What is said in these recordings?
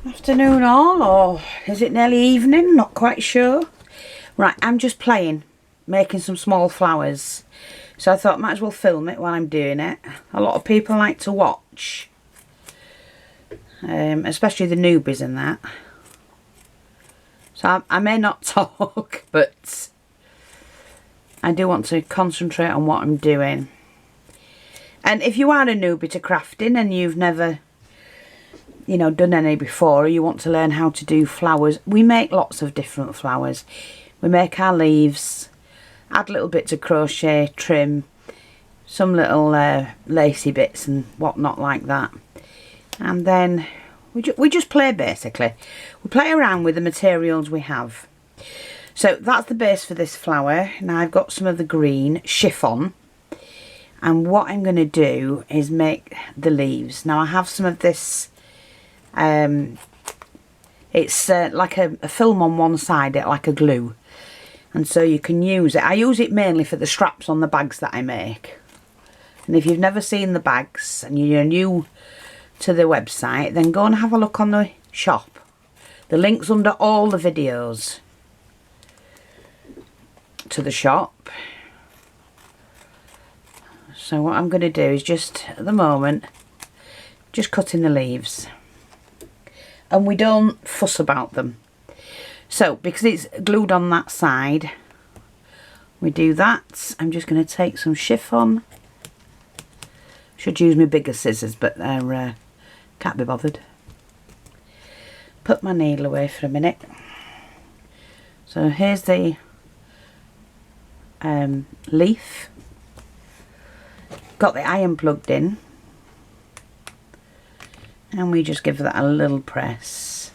Afternoon all, or is it nearly evening? Not quite sure. Right, I'm just playing, making some small flowers. So I thought might as well film it while I'm doing it. A lot of people like to watch, especially the newbies and that. So I may not talk, but I do want to concentrate on what I'm doing. And if you are a newbie to crafting and you've never, you know, done any before, or you want to learn how to do flowers, we make lots of different flowers. We make our leaves, add little bits of crochet, trim, some little lacy bits and whatnot like that. And then we just play basically. We play around with the materials we have. So that's the base for this flower. Now I've got some of the green chiffon. And what I'm going to do is make the leaves. Now I have some of this, it's like a film on one side, like a glue. And so you can use it. I use it mainly for the straps on the bags that I make. And if you've never seen the bags and you're new to the website, then go and have a look on the shop. The link's under all the videos to the shop. So what I'm going to do is just, at the moment, just cutting the leaves. And we don't fuss about them. So, because it's glued on that side, we do that. I'm just going to take some chiffon. Should use my bigger scissors, but they're can't be bothered. Put my needle away for a minute. So here's the leaf. Got the iron plugged in. And we just give that a little press.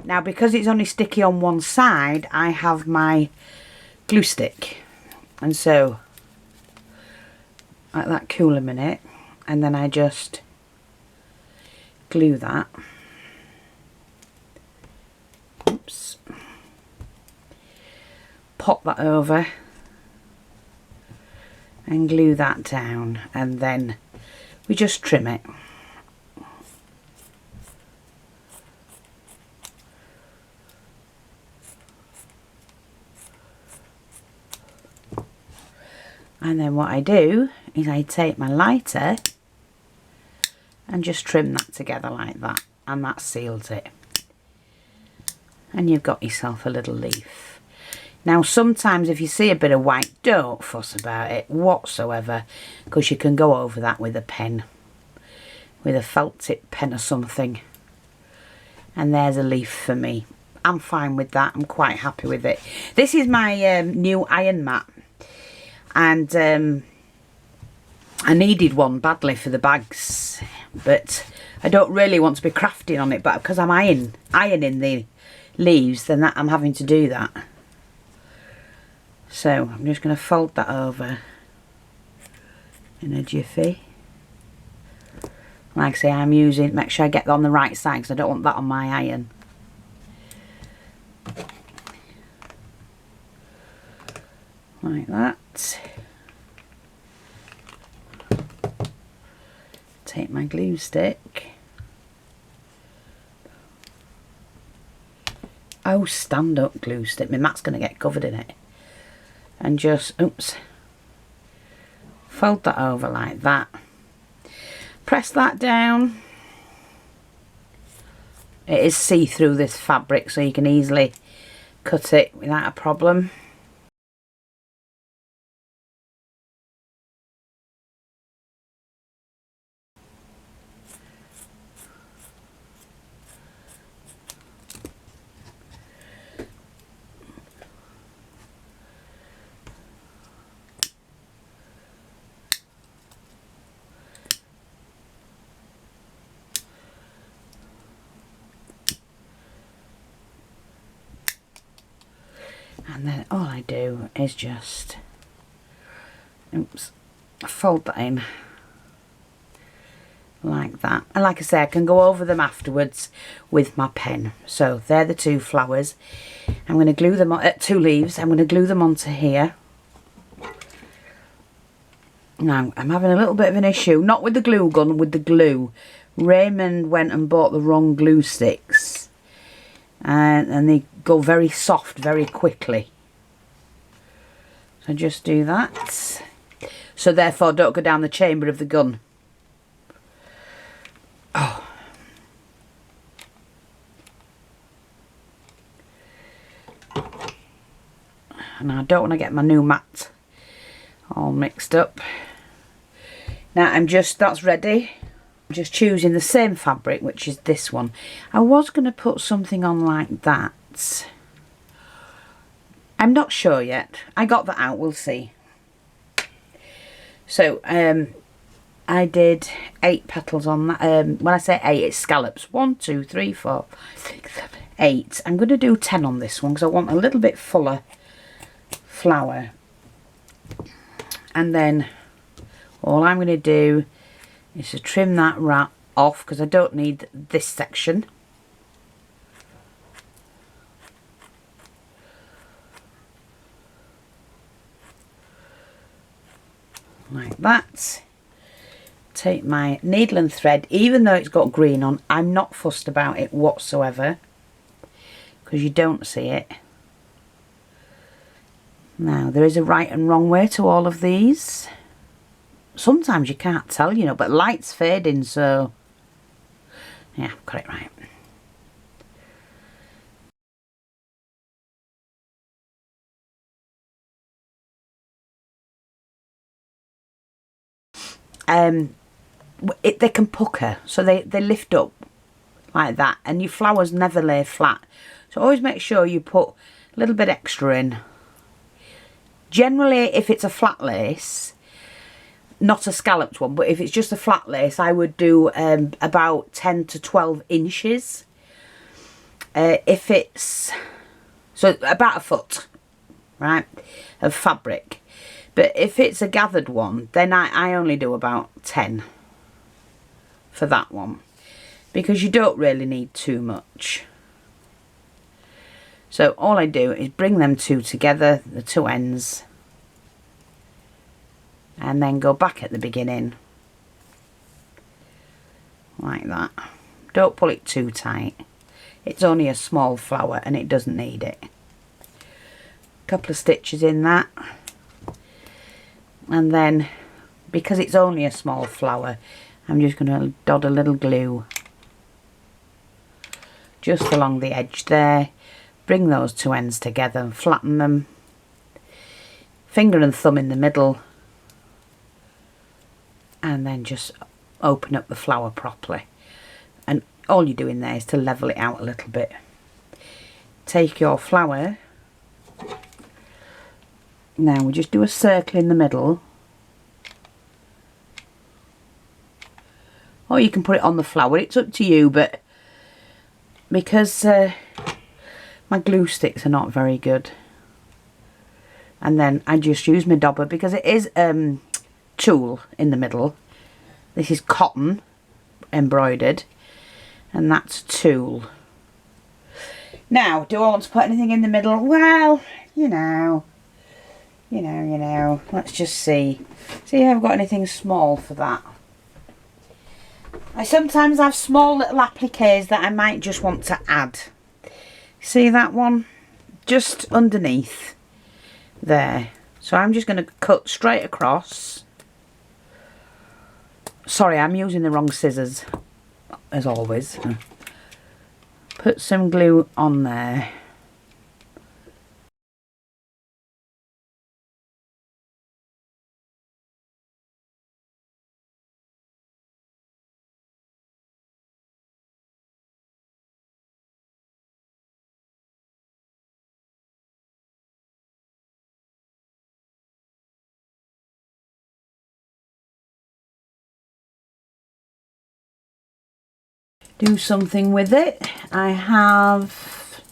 Now, because it's only sticky on one side, I have my glue stick. And so, let that cool a minute. And then I just glue that. Oops. Pop that over. And glue that down. And then we just trim it. And then what I do is I take my lighter and just trim that together like that. And that seals it. And you've got yourself a little leaf. Now sometimes if you see a bit of white, don't fuss about it whatsoever. Because you can go over that with a pen. With a felt tip pen or something. And there's a leaf for me. I'm fine with that. I'm quite happy with it. This is my new iron mat. And I needed one badly for the bags, but I don't really want to be crafting on it, but because I'm ironing the leaves, then I'm having to do that. So I'm just going to fold that over in a jiffy. Like I say, I'm using, make sure I get on the right side because I don't want that on my iron. Like that. Take my glue stick. Oh, stand up glue stick. My mat's going to get covered in it. And just, oops, fold that over like that. Press that down. It is see-through, this fabric, so you can easily cut it without a problem. And then all I do is just, oops, fold that in like that. And like I say, I can go over them afterwards with my pen. So they're the two flowers. I'm going to glue them on, 2 leaves. I'm going to glue them onto here. Now, I'm having a little bit of an issue, not with the glue gun, with the glue. Raymond went and bought the wrong glue sticks, and they go very soft very quickly. So just do that. So therefore don't go down the chamber of the gun. Oh. And I don't want to get my new mat all mixed up. Now that's ready. I'm just choosing the same fabric, which is this one. I was going to put something on like that. I'm not sure yet. I got that out, we'll see. So I did 8 petals on that. When I say 8, it's scallops. 1, 2, 3, 4, 5, 6, 7, 8. I'm going to do 10 on this one because I want a little bit fuller flower. And then all I'm going to do is to trim that wrap off because I don't need this section. Like that. Take my needle and thread, even though it's got green on, I'm not fussed about it whatsoever because you don't see it. Now there is a right and wrong way to all of these. Sometimes you can't tell, you know, but light's fading, so yeah, got it right. They can pucker, so they lift up like that, and your flowers never lay flat. So always make sure you put a little bit extra in. Generally, if it's a flat lace, not a scalloped one, but if it's just a flat lace, I would do about 10 to 12 inches. If it's, so about a foot, right, of fabric. But if it's a gathered one, then I only do about 10 for that one, because you don't really need too much. So all I do is bring them two together, the two ends, and then go back at the beginning like that. Don't pull it too tight. It's only a small flower and it doesn't need it. A couple of stitches in that. And then, because it's only a small flower, I'm just going to dot a little glue just along the edge there. Bring those two ends together and flatten them. Finger and thumb in the middle. And then just open up the flower properly. And all you're doing there is to level it out a little bit. Take your flower. Now we just do a circle in the middle, or you can put it on the flower, it's up to you, but because my glue sticks are not very good, and then I just use my dobber because it is tulle in the middle. This is cotton embroidered and that's tulle. Now, do I want to put anything in the middle? Well, you know, let's just see if I've got anything small for that. I sometimes have small little appliques that I might just want to add. See that one? Just underneath there. So I'm just going to cut straight across. Sorry, I'm using the wrong scissors, as always. Put some glue on there. Do something with it. I have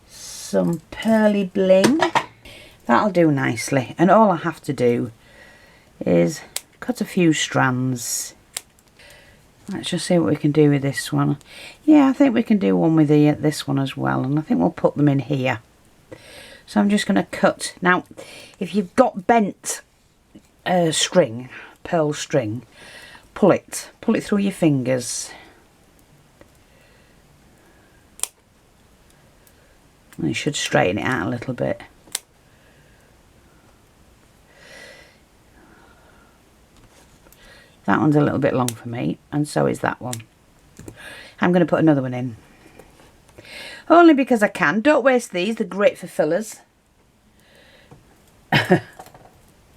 some pearly bling. That'll do nicely. And all I have to do is cut a few strands. Let's just see what we can do with this one. Yeah, I think we can do one with this one as well. And I think we'll put them in here. So I'm just going to cut. Now, if you've got bent string, pearl string, pull it through your fingers. And you should straighten it out a little bit. That one's a little bit long for me, and so is that one. I'm going to put another one in. Only because I can. Don't waste these, they're great for fillers.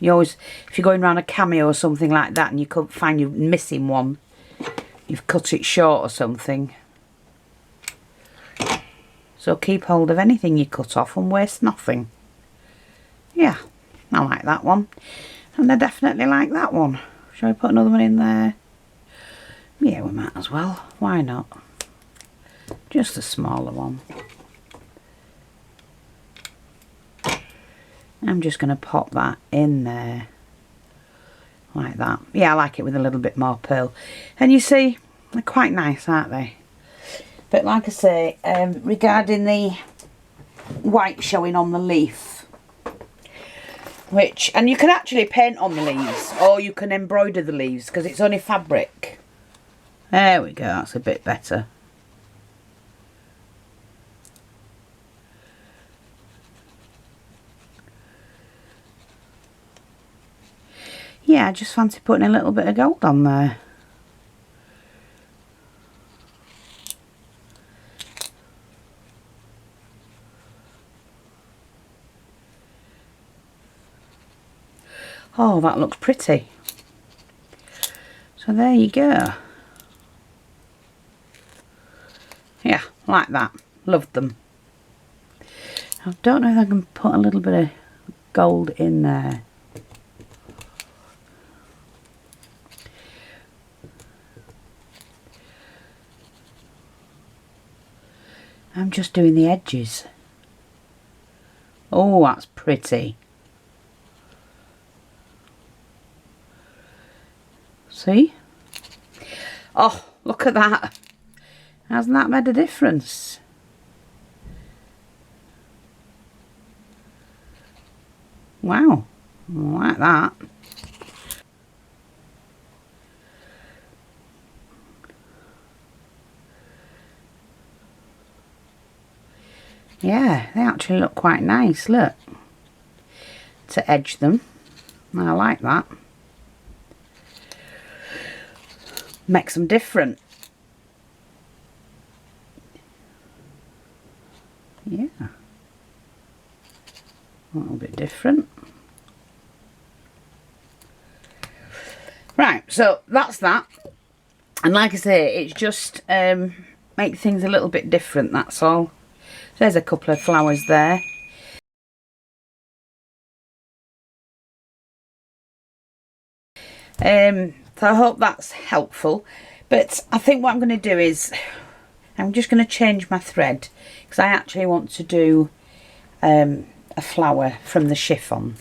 You always, if you're going around a cameo or something like that and you could find you're missing one, you've cut it short or something. So keep hold of anything you cut off and waste nothing. Yeah, I like that one. And I definitely like that one. Shall we put another one in there? Yeah, we might as well. Why not? Just a smaller one. I'm just going to pop that in there. Like that. Yeah, I like it with a little bit more pearl. And you see, they're quite nice, aren't they? But like I say, regarding the white showing on the leaf, and you can actually paint on the leaves, or you can embroider the leaves, because it's only fabric. There we go, that's a bit better. Yeah, I just fancy putting a little bit of gold on there. Oh, that looks pretty. So there you go. Yeah, like that. Loved them. I don't know if I can put a little bit of gold in there. I'm just doing the edges. Oh, that's pretty. See? Oh, look at that. Hasn't that made a difference? Wow, I like that. Yeah, they actually look quite nice, look. To edge them. I like that. Makes them different. Yeah. A little bit different. Right, so that's that. And like I say, it's just make things a little bit different, that's all. There's a couple of flowers there. So I hope that's helpful. But I think what I'm going to do is I'm just going to change my thread, because I actually want to do a flower from the chiffon.